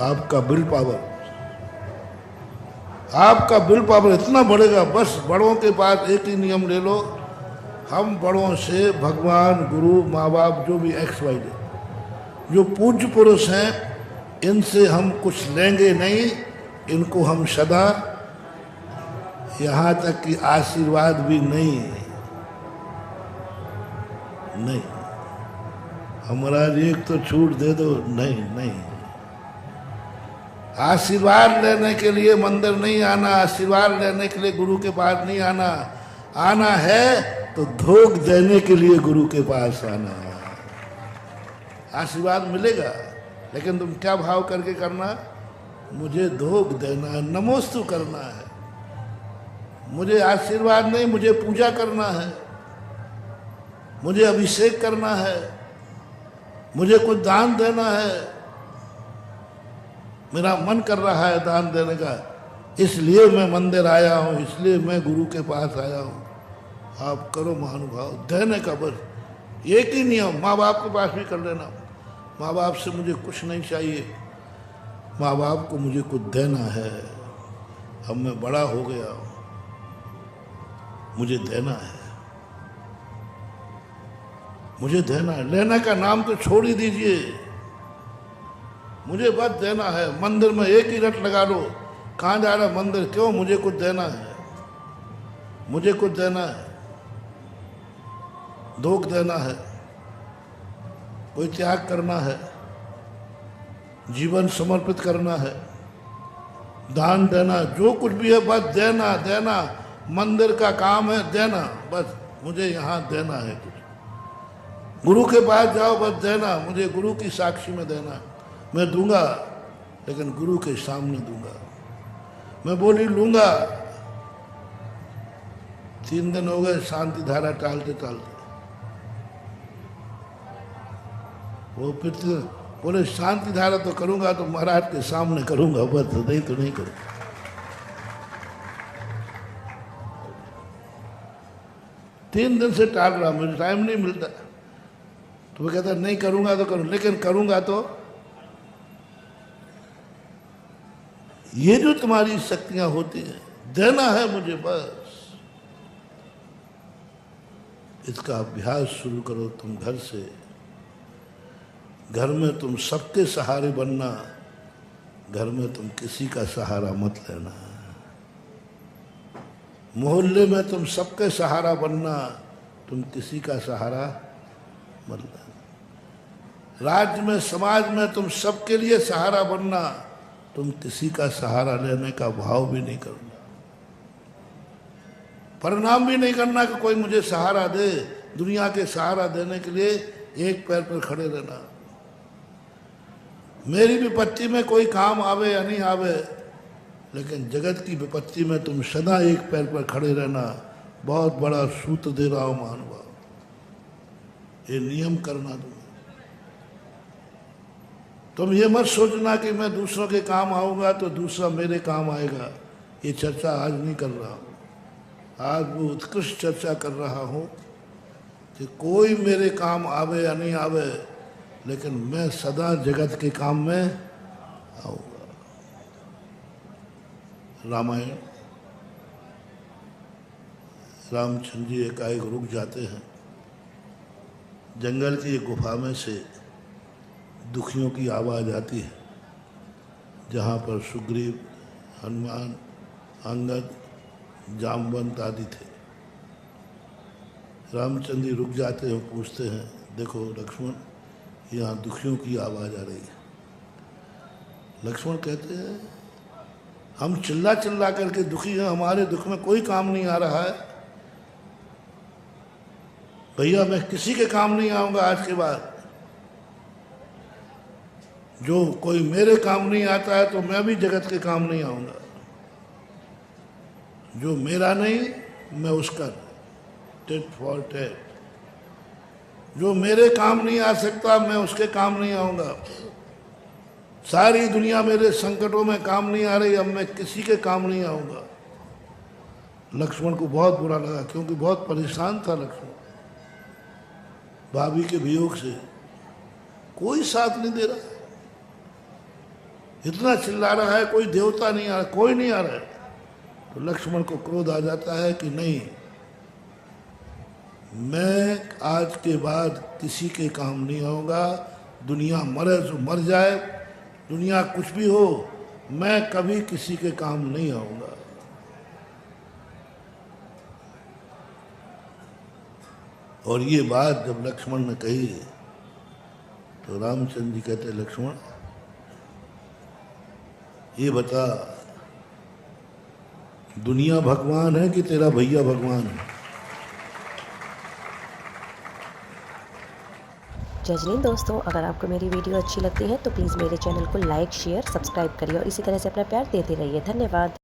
आपका will power, आपका will power इतना बढ़ेगा। बस बड़ों के पास एक ही नियम ले लो, हम बड़ों से, भगवान, गुरु, माँ बाप, जो भी एक्स वाई जो पूज्य पुरुष हैं, इनसे हम कुछ लेंगे नहीं, इनको हम सदा, यहाँ तक कि आशीर्वाद भी नहीं, नहीं, हमारा एक तो छूट दे दो, नहीं नहीं। आशीर्वाद लेने के लिए मंदिर नहीं आना, आशीर्वाद लेने के लिए गुरु के पास नहीं आना, आना है तो धोख देने के लिए गुरु के पास आना है। आशीर्वाद मिलेगा, लेकिन तुम क्या भाव करके करना, मुझे धोख देना है, नमोस्तु करना है, मुझे आशीर्वाद नहीं, मुझे पूजा करना है, मुझे अभिषेक करना है, मुझे कुछ दान देना है, मेरा मन कर रहा है दान देने का, इसलिए मैं मंदिर आया हूँ, इसलिए मैं गुरु के पास आया हूँ। आप करो महानुभाव, देने का बस एक ही नियम। माँ बाप के पास भी कर लेना, माँ बाप से मुझे कुछ नहीं चाहिए, माँ बाप को मुझे कुछ देना है, अब मैं बड़ा हो गया हूँ, मुझे देना है, मुझे देना है। लेने का नाम तो छोड़ ही दीजिए, मुझे बस देना है। मंदिर में एक ही रट लगा लो, कहाँ जा रहा मंदिर, क्यों, मुझे कुछ देना है, मुझे कुछ देना है, धोख देना है, कोई त्याग करना है, जीवन समर्पित करना है, दान देना, जो कुछ भी है बस देना, देना। मंदिर का काम है देना, बस मुझे यहाँ देना है कुछ। गुरु के पास जाओ, बस देना, मुझे गुरु की साक्षी में देना, मैं दूंगा लेकिन गुरु के सामने दूंगा। मैं बोली लूंगा, 3 दिन हो गए शांति धारा टालते टालते, वो फिर बोले शांति धारा तो करूंगा तो महाराज के सामने करूंगा, बस, नहीं तो नहीं करूंगा। तीन दिन से टाल रहा, मुझे टाइम नहीं मिलता, तो वो कहता नहीं करूंगा तो करूँ, लेकिन करूंगा तो। ये जो तुम्हारी शक्तियां होती हैं, देना है मुझे बस, इसका अभ्यास शुरू करो तुम घर से। घर में तुम सबके सहारे बनना, घर में तुम किसी का सहारा मत लेना। मोहल्ले में तुम सबके सहारा बनना, तुम किसी का सहारा मत लेना। राज्य में, समाज में तुम सबके लिए सहारा बनना, तुम किसी का सहारा लेने का भाव भी नहीं करना, परिणाम भी नहीं करना कि कोई मुझे सहारा दे। दुनिया के सहारा देने के लिए एक पैर पर खड़े रहना। मेरी विपत्ति में कोई काम आवे या नहीं आवे, लेकिन जगत की विपत्ति में तुम सदा एक पैर पर खड़े रहना। बहुत बड़ा सूत्र दे रहा हूं महानुभाव, ये नियम करना तुम ये मत सोचना कि मैं दूसरों के काम आऊंगा तो दूसरा मेरे काम आएगा। ये चर्चा आज नहीं कर रहा हूँ, आज वो उत्कृष्ट चर्चा कर रहा हूँ कि कोई मेरे काम आवे या नहीं आवे, लेकिन मैं सदा जगत के काम में आऊंगा। रामायण, रामचंद्र जी एकाएक रुक जाते हैं, जंगल की एक गुफा में से दुखियों की आवाज़ आती है, जहाँ पर सुग्रीव, हनुमान, अंगद, जामवंत आदि थे। रामचंद्र जी रुक जाते हैं, पूछते हैं, देखो लक्ष्मण, यहाँ दुखियों की आवाज़ आ रही है। लक्ष्मण कहते हैं, हम चिल्ला चिल्ला करके दुखी हैं, हमारे दुख में कोई काम नहीं आ रहा है। भैया मैं किसी के काम नहीं आऊँगा आज के बाद। जो कोई मेरे काम नहीं आता है तो मैं भी जगत के काम नहीं आऊँगा। जो मेरा नहीं मैं उसका, टेट फॉर टेट। जो मेरे काम नहीं आ सकता मैं उसके काम नहीं आऊँगा। सारी दुनिया मेरे संकटों में काम नहीं आ रही, अब मैं किसी के काम नहीं आऊँगा। लक्ष्मण को बहुत बुरा लगा, क्योंकि बहुत परेशान था लक्ष्मण, भाभी के वियोग से। कोई साथ नहीं दे रहा, इतना चिल्ला रहा है, कोई देवता नहीं आ रहा, कोई नहीं आ रहा है। तो लक्ष्मण को क्रोध आ जाता है कि नहीं, मैं आज के बाद किसी के काम नहीं आऊँगा। दुनिया मरे तो मर जाए, दुनिया कुछ भी हो, मैं कभी किसी के काम नहीं आऊँगा। और ये बात जब लक्ष्मण ने कही तो रामचंद्र जी कहते, लक्ष्मण ये बता, दुनिया भगवान है कि तेरा भैया भगवान है? जजनीन दोस्तों, अगर आपको मेरी वीडियो अच्छी लगती है तो प्लीज़ मेरे चैनल को लाइक, शेयर, सब्सक्राइब करिए और इसी तरह से अपना प्यार देते रहिए। धन्यवाद।